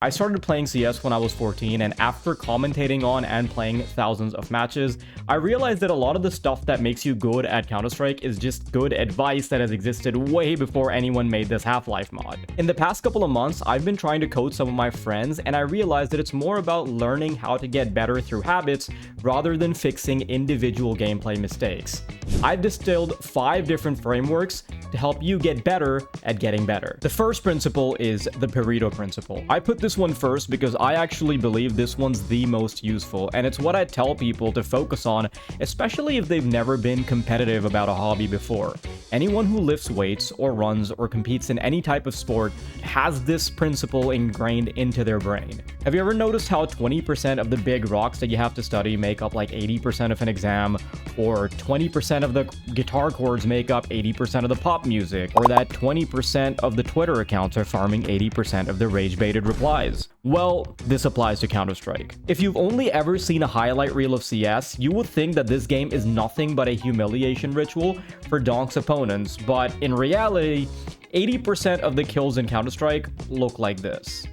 I started playing CS when I was 14, and after commentating on and playing thousands of matches, I realized that a lot of the stuff that makes you good at Counter-Strike is just good advice that has existed way before anyone made this Half-Life mod. In the past couple of months, I've been trying to coach some of my friends, and I realized that it's more about learning how to get better through habits rather than fixing individual gameplay mistakes. I've distilled 5 different frameworks to help you get better at getting better. The first principle is the Pareto principle. I put this one first because I actually believe this one's the most useful, and it's what I tell people to focus on, especially if they've never been competitive about a hobby before. Anyone who lifts weights or runs or competes in any type of sport has this principle ingrained into their brain. Have you ever noticed how 20% of the big rocks that you have to study make up like 80% of an exam, or 20% of the guitar chords make up 80% of the pop music, or that 20% of the Twitter accounts are farming 80% of the rage-baited replies? Well, this applies to Counter-Strike. If you've only ever seen a highlight reel of CS, you would think that this game is nothing but a humiliation ritual for Donk's opponents, but in reality, 80% of the kills in Counter-Strike look like this.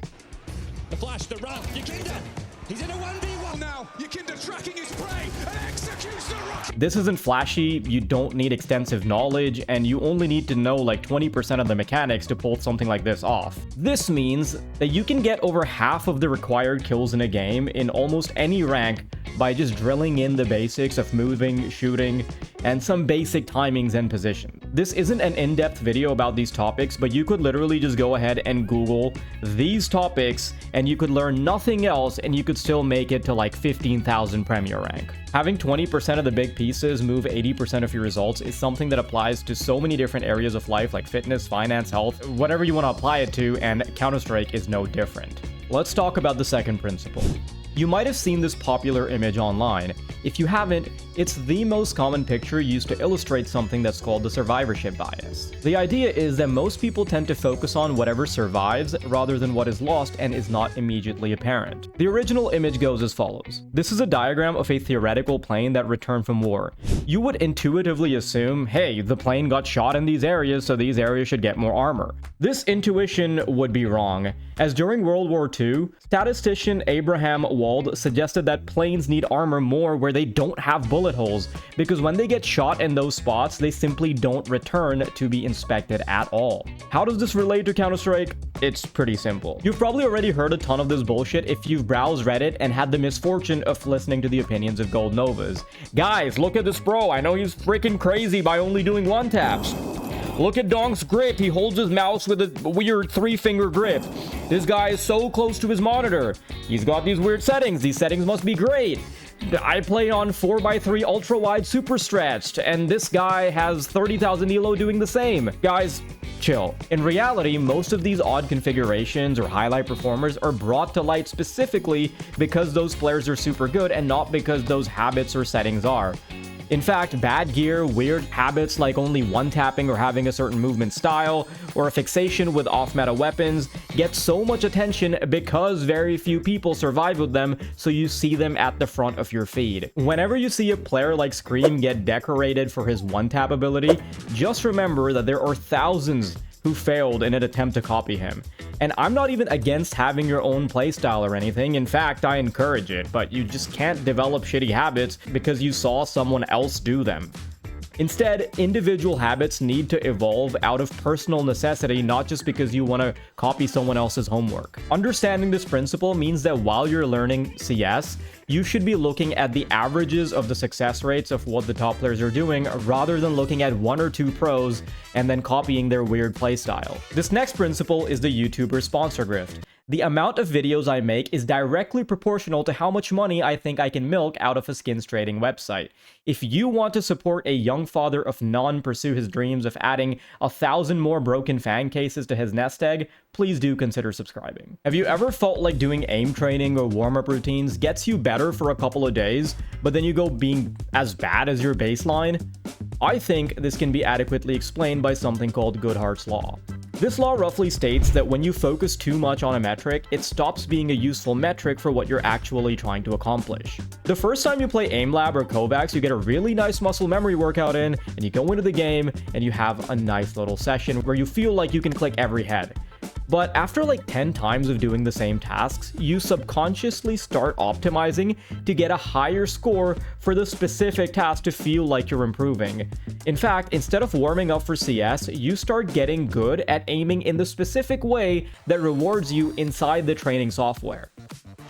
The flash, the run, Yakinda! He's in a 1v1 now! Yakinda tracking his prey and executes the rocket! This isn't flashy, you don't need extensive knowledge, and you only need to know like 20% of the mechanics to pull something like this off. This means that you can get over half of the required kills in a game in almost any rank by just drilling in the basics of moving, shooting, and some basic timings and position. This isn't an in-depth video about these topics, but you could literally just go ahead and Google these topics and you could learn nothing else and you could still make it to like 15,000 Premier rank. Having 20% of the big pieces move 80% of your results is something that applies to so many different areas of life like fitness, finance, health, whatever you want to apply it to, and Counter-Strike is no different. Let's talk about the second principle. You might have seen this popular image online. If you haven't, it's the most common picture used to illustrate something that's called the survivorship bias. The idea is that most people tend to focus on whatever survives rather than what is lost and is not immediately apparent. The original image goes as follows. This is a diagram of a theoretical plane that returned from war. You would intuitively assume, hey, the plane got shot in these areas, so these areas should get more armor. This intuition would be wrong, as during World War II, statistician Abraham Wald suggested that planes need armor more where they don't have bullet holes, because when they get shot in those spots, they simply don't return to be inspected at all. How does this relate to Counter-Strike? It's pretty simple. You've probably already heard a ton of this bullshit if you've browsed Reddit and had the misfortune of listening to the opinions of Gold Novas. Guys, look at this bro, I know he's freaking crazy by only doing one taps. Look at Donk's grip, he holds his mouse with a weird 3-finger grip. This guy is so close to his monitor. He's got these weird settings, these settings must be great. I play on 4x3 ultra wide super stretched, and this guy has 30,000 elo doing the same. Guys, chill. In reality, most of these odd configurations or highlight performers are brought to light specifically because those players are super good and not because those habits or settings are. In fact, bad gear, weird habits like only one-tapping or having a certain movement style, or a fixation with off-meta weapons get so much attention because very few people survive with them, so you see them at the front of your feed. Whenever you see a player like Scream get decorated for his one-tap ability, just remember that there are thousands who failed in an attempt to copy him. And I'm not even against having your own playstyle or anything. In fact, I encourage it, but you just can't develop shitty habits because you saw someone else do them. Instead, individual habits need to evolve out of personal necessity, not just because you want to copy someone else's homework. Understanding this principle means that while you're learning CS, you should be looking at the averages of the success rates of what the top players are doing rather than looking at 1 or 2 pros and then copying their weird playstyle. This next principle is the YouTuber sponsor grift. The amount of videos I make is directly proportional to how much money I think I can milk out of a skins trading website. If you want to support a young father of none pursue his dreams of adding 1,000 more broken fan cases to his nest egg, please do consider subscribing. Have you ever felt like doing aim training or warm-up routines gets you better for a couple of days, but then you go being as bad as your baseline? I think this can be adequately explained by something called Goodhart's Law. This law roughly states that when you focus too much on a metric, it stops being a useful metric for what you're actually trying to accomplish. The first time you play AimLab or Kovacs, you get a really nice muscle memory workout in, and you go into the game, and you have a nice little session where you feel like you can click every head. But after like 10 times of doing the same tasks, you subconsciously start optimizing to get a higher score for the specific task to feel like you're improving. In fact, instead of warming up for CS, you start getting good at aiming in the specific way that rewards you inside the training software.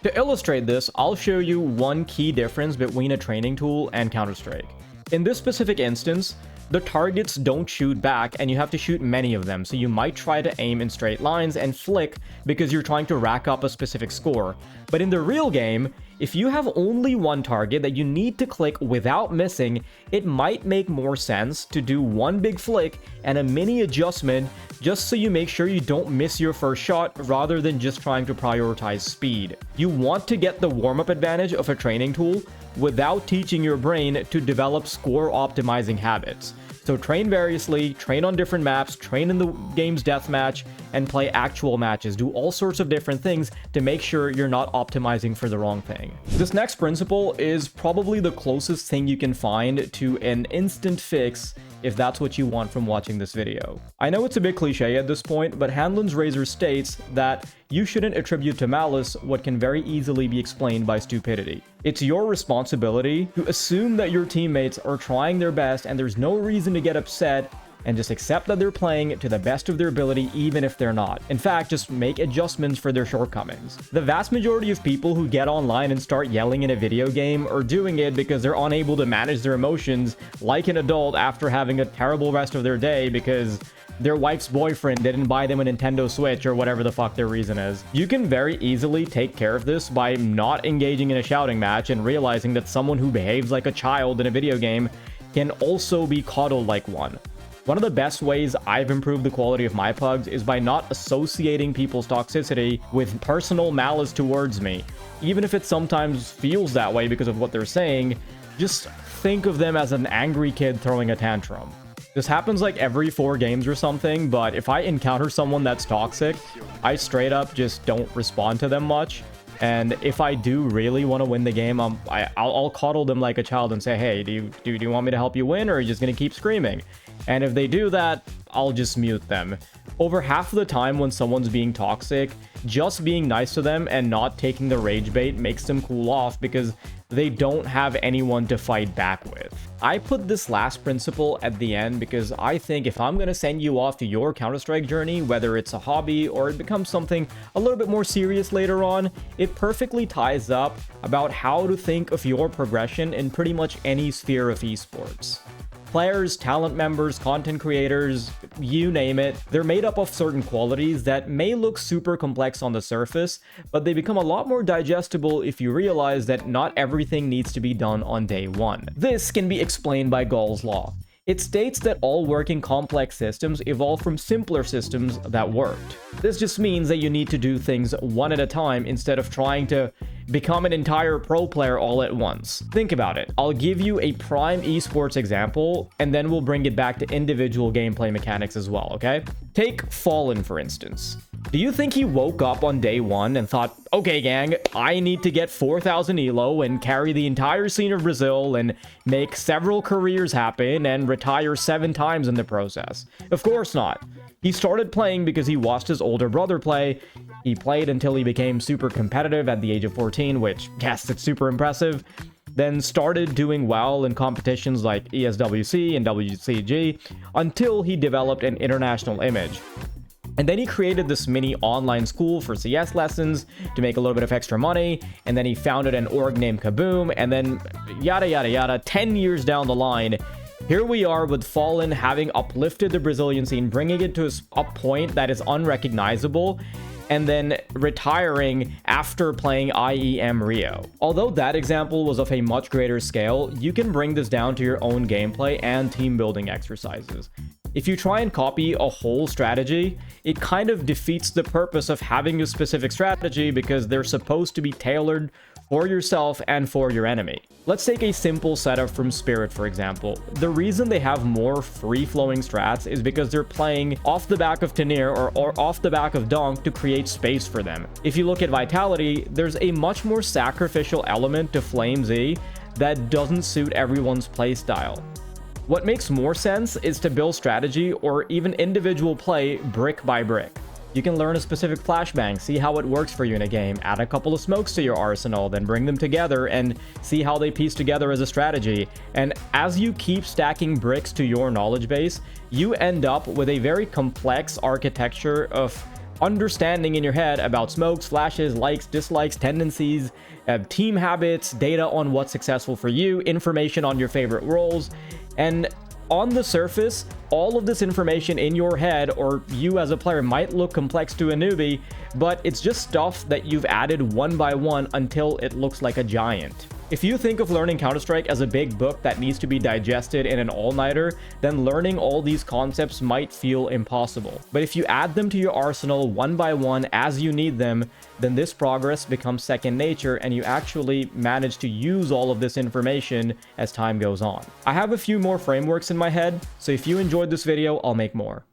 To illustrate this, I'll show you one key difference between a training tool and Counter-Strike. In this specific instance, the targets don't shoot back and you have to shoot many of them, so you might try to aim in straight lines and flick because you're trying to rack up a specific score. But in the real game, if you have only one target that you need to click without missing, it might make more sense to do one big flick and a mini adjustment just so you make sure you don't miss your first shot rather than just trying to prioritize speed. You want to get the warm-up advantage of a training tool without teaching your brain to develop score optimizing habits. So train variously, train on different maps, train in the game's deathmatch, and play actual matches. Do all sorts of different things to make sure you're not optimizing for the wrong thing. This next principle is probably the closest thing you can find to an instant fix if that's what you want from watching this video. I know it's a bit cliche at this point, but Hanlon's Razor states that you shouldn't attribute to malice what can very easily be explained by stupidity. It's your responsibility to assume that your teammates are trying their best and there's no reason to get upset, and just accept that they're playing to the best of their ability even if they're not. In fact, just make adjustments for their shortcomings. The vast majority of people who get online and start yelling in a video game are doing it because they're unable to manage their emotions like an adult after having a terrible rest of their day because their wife's boyfriend didn't buy them a Nintendo Switch or whatever the fuck their reason is. You can very easily take care of this by not engaging in a shouting match and realizing that someone who behaves like a child in a video game can also be coddled like one. One of the best ways I've improved the quality of my pugs is by not associating people's toxicity with personal malice towards me. Even if it sometimes feels that way because of what they're saying, just think of them as an angry kid throwing a tantrum. This happens like every 4 games or something, but if I encounter someone that's toxic, I straight up just don't respond to them much. And if I do really want to win the game, I'll coddle them like a child and say, hey, do you want me to help you win, or are you just going to keep screaming? And if they do that, I'll just mute them. Over half of the time when someone's being toxic, just being nice to them and not taking the rage bait makes them cool off because they don't have anyone to fight back with. I put this last principle at the end because I think if I'm going to send you off to your Counter-Strike journey, whether it's a hobby or it becomes something a little bit more serious later on, it perfectly ties up about how to think of your progression in pretty much any sphere of esports. Players, talent members, content creators, you name it, they're made up of certain qualities that may look super complex on the surface, but they become a lot more digestible if you realize that not everything needs to be done on day one. This can be explained by Gall's law. It states that all working complex systems evolve from simpler systems that worked. This just means that you need to do things one at a time instead of trying to become an entire pro player all at once. Think about it. I'll give you a prime esports example, and then we'll bring it back to individual gameplay mechanics as well, okay? Take Fallen, for instance. Do you think he woke up on day 1 and thought, okay gang, I need to get 4,000 elo and carry the entire scene of Brazil and make several careers happen and retire 7 times in the process? Of course not. He started playing because he watched his older brother play. He played until he became super competitive at the age of 14, which, yes, it's super impressive. Then started doing well in competitions like ESWC and WCG until he developed an international image. And then he created this mini online school for CS lessons to make a little bit of extra money. And then he founded an org named Kaboom. And then yada, yada, yada, 10 years down the line, here we are with Fallen having uplifted the Brazilian scene, bringing it to a point that is unrecognizable, and then retiring after playing IEM Rio. Although that example was of a much greater scale, you can bring this down to your own gameplay and team building exercises. If you try and copy a whole strategy, it kind of defeats the purpose of having a specific strategy because they're supposed to be tailored for yourself and for your enemy. Let's take a simple setup from Spirit, for example. The reason they have more free-flowing strats is because they're playing off the back of Tenir or off the back of Donk to create space for them. If you look at Vitality, there's a much more sacrificial element to FlameZ that doesn't suit everyone's playstyle. What makes more sense is to build strategy or even individual play brick by brick. You can learn a specific flashbang, see how it works for you in a game, add a couple of smokes to your arsenal, then bring them together and see how they piece together as a strategy. And as you keep stacking bricks to your knowledge base, you end up with a very complex architecture of understanding in your head about smokes, flashes, likes, dislikes, tendencies, team habits, data on what's successful for you, information on your favorite roles, and on the surface, all of this information in your head or you as a player might look complex to a newbie, but it's just stuff that you've added one by one until it looks like a giant. If you think of learning Counter-Strike as a big book that needs to be digested in an all-nighter, then learning all these concepts might feel impossible. But if you add them to your arsenal one by one as you need them, then this progress becomes second nature and you actually manage to use all of this information as time goes on. I have a few more frameworks in my head, so if you enjoyed this video, I'll make more.